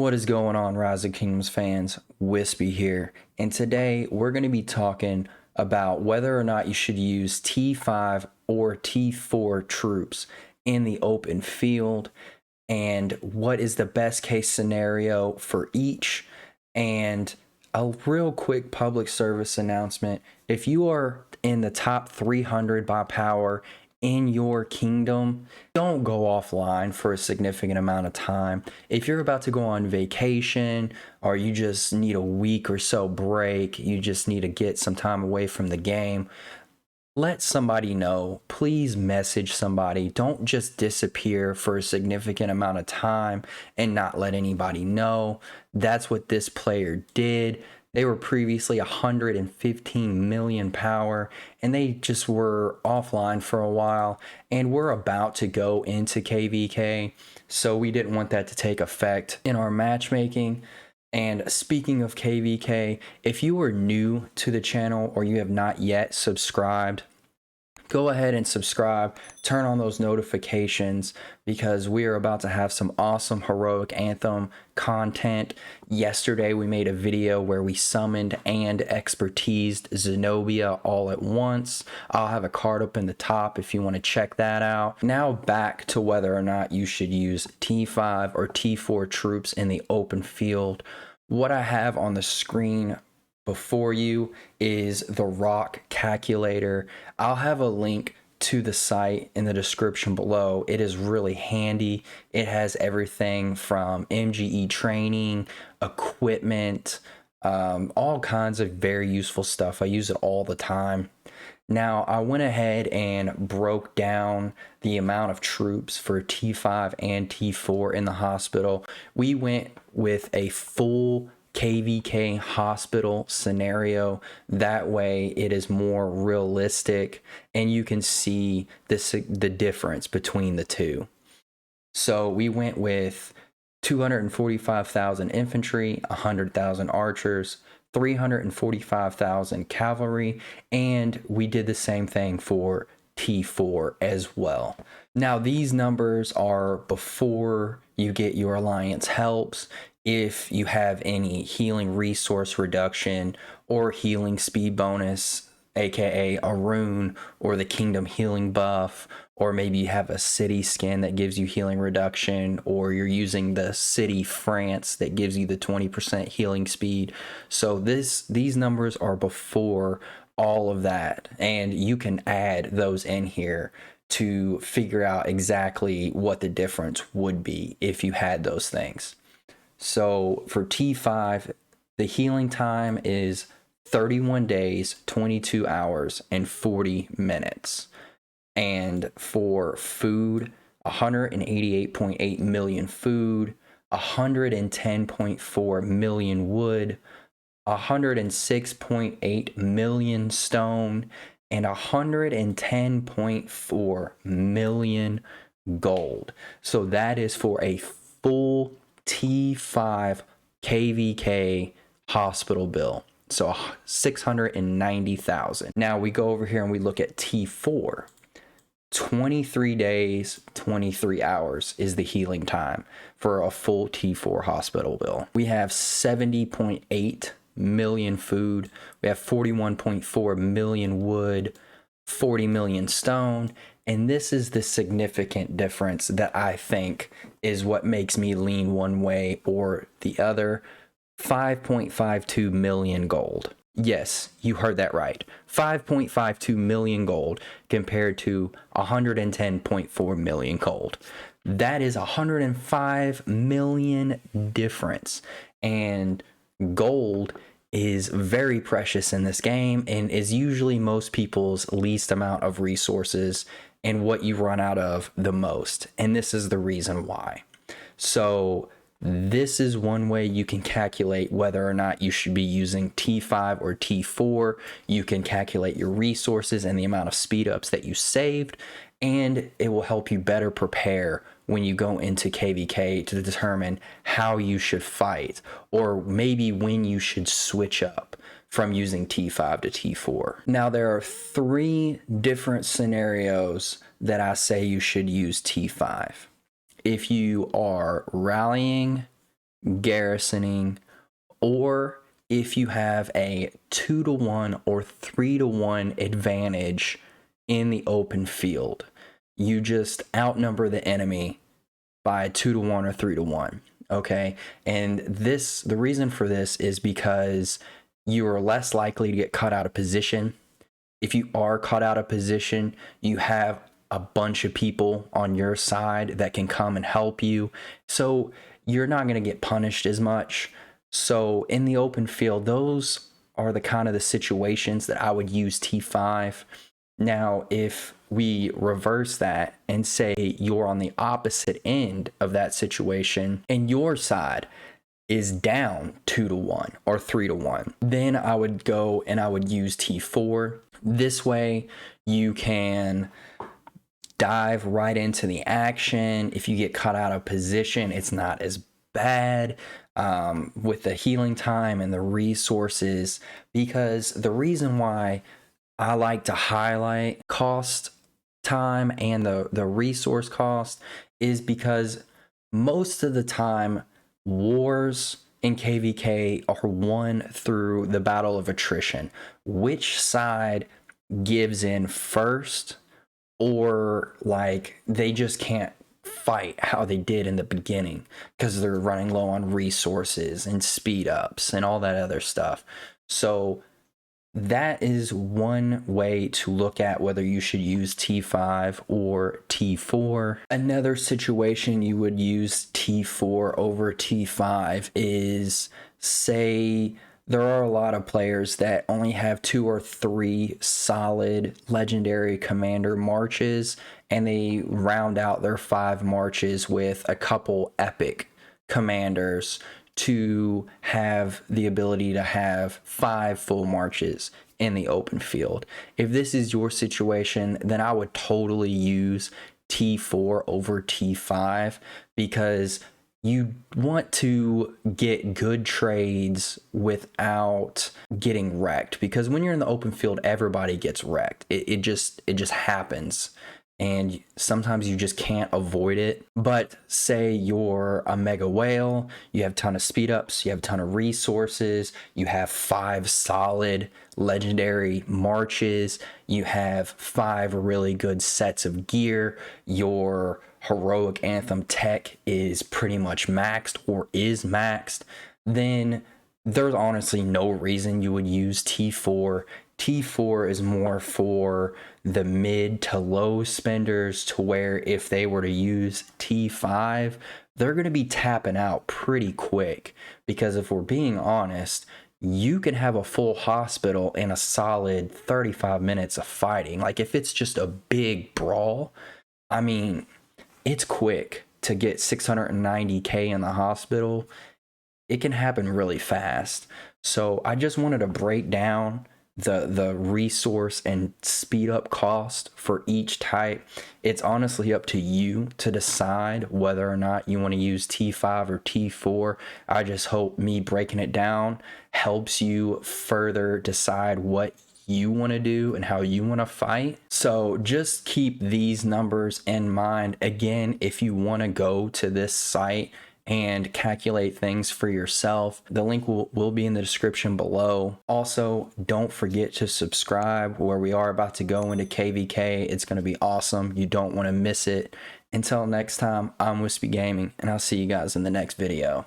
What is going on, Rise of Kingdoms fans? Wispy here, and today we're going to be talking about whether or not you should use T5 or T4 troops in the open field, and what is the best case scenario for each. And a real quick public service announcement: if you are in the top 300 by power in your kingdom, don't go offline for a significant amount of time. If you're about to go on vacation, or you just need a week or so break, you just need to get some time away from the game, let somebody know. Please message somebody. Don't just disappear for a significant amount of time and not let anybody know. That's what this player did. They were previously 115 million power, and they just were offline for a while, and we're about to go into KVK, so we didn't want that to take effect in our matchmaking. And speaking of KVK, if you are new to the channel or you have not yet subscribed, go ahead and subscribe, turn on those notifications, because we are about to have some awesome Heroic Anthem content. Yesterday we made a video where we summoned and expertised Zenobia all at once. I'll have a card up in the top if you want to check that out. Now back to whether or not you should use T5 or T4 troops in the open field. What I have on the screen before you is the rock calculator. I'll have a link to the site in the description below. It is really handy. It has everything from MGE training, equipment, all kinds of very useful stuff. I use it all the time. Now, I went ahead and broke down the amount of troops for T5 and T4 in the hospital. We went with a full KVK hospital scenario. That way it is more realistic and you can see the difference between the two. So we went with 245,000 infantry, 100,000 archers, 345,000 cavalry, and we did the same thing for T4 as well. Now these numbers are before you get your alliance helps. If you have any healing resource reduction or healing speed bonus, aka a rune, or the kingdom healing buff, or maybe you have a city skin that gives you healing reduction, or you're using the city France that gives you the 20% healing speed. So these numbers are before all of that, and you can add those in here to figure out exactly what the difference would be if you had those things. So for T5, the healing time is 31 days, 22 hours, and 40 minutes. And for food, 188.8 million food, 110.4 million wood, 106.8 million stone, and 110.4 million gold. So that is for a full T5 KVK hospital bill. So 690,000. Now we go over here and we look at T4. 23 days, 23 hours is the healing time for a full T4 hospital bill. We have 70.8 million food. We have 41.4 million wood, 40 million stone. And this is the significant difference that I think is what makes me lean one way or the other. 5.52 million gold. Yes, you heard that right. 5.52 million gold compared to 110.4 million gold. That is 105 million difference. And gold is very precious in this game and is usually most people's least amount of resources and what you run out of the most. And this is the reason why. So this is one way you can calculate whether or not you should be using T5 or T4. You can calculate your resources and the amount of speed ups that you saved, and it will help you better prepare when you go into KVK to determine how you should fight, or maybe when you should switch up from using T5 to T4. Now there are 3 different scenarios that I say you should use T5. If you are rallying, garrisoning, or if you have a 2-to-1 or 3-to-1 advantage in the open field. You just outnumber the enemy by 2-to-1 or 3-to-1. Okay. And the reason for this is because you are less likely to get caught out of position. If you are caught out of position, you have a bunch of people on your side that can come and help you. So you're not going to get punished as much. So in the open field, those are the kind of the situations that I would use T5. Now, if we reverse that and say you're on the opposite end of that situation and your side is down 2-to-1 or 3-to-1, then I would go and I would use T4. This way you can dive right into the action. If you get caught out of position, it's not as bad with the healing time and the resources, because the reason why I like to highlight cost time and the resource cost is because most of the time wars in KVK are won through the battle of attrition. Which side gives in first, or like they just can't fight how they did in the beginning because they're running low on resources and speed ups and all that other stuff. So that is one way to look at whether you should use T5 or T4. Another situation you would use T4 over T5 is, say there are a lot of players that only have 2 or 3 solid legendary commander marches, and they round out their 5 marches with a couple epic commanders to have the ability to have 5 full marches in the open field. If this is your situation, then I would totally use T4 over T5, because you want to get good trades without getting wrecked, because when you're in the open field, everybody gets wrecked. It just happens. And sometimes you just can't avoid it. But say you're a mega whale, you have a ton of speed ups, you have a ton of resources, you have 5 solid legendary marches, you have 5 really good sets of gear, your heroic anthem tech is pretty much maxed or is maxed, then there's honestly no reason you would use T4. T4 is more for the mid to low spenders, to where if they were to use T5, they're going to be tapping out pretty quick. Because if we're being honest, you can have a full hospital in a solid 35 minutes of fighting. Like if it's just a big brawl, I mean, it's quick to get 690k in the hospital. It can happen really fast. So I just wanted to break down the resource and speed up cost for each type. It's honestly up to you to decide whether or not you want to use T5 or T4. I just hope me breaking it down helps you further decide what you want to do and how you want to fight. So just keep these numbers in mind. Again, if you want to go to this site and calculate things for yourself, the link will be in the description below. Also, don't forget to subscribe, where we are about to go into KVK. It's going to be awesome. You don't want to miss it. Until next time, I'm Wispy Gaming, and I'll see you guys in the next video.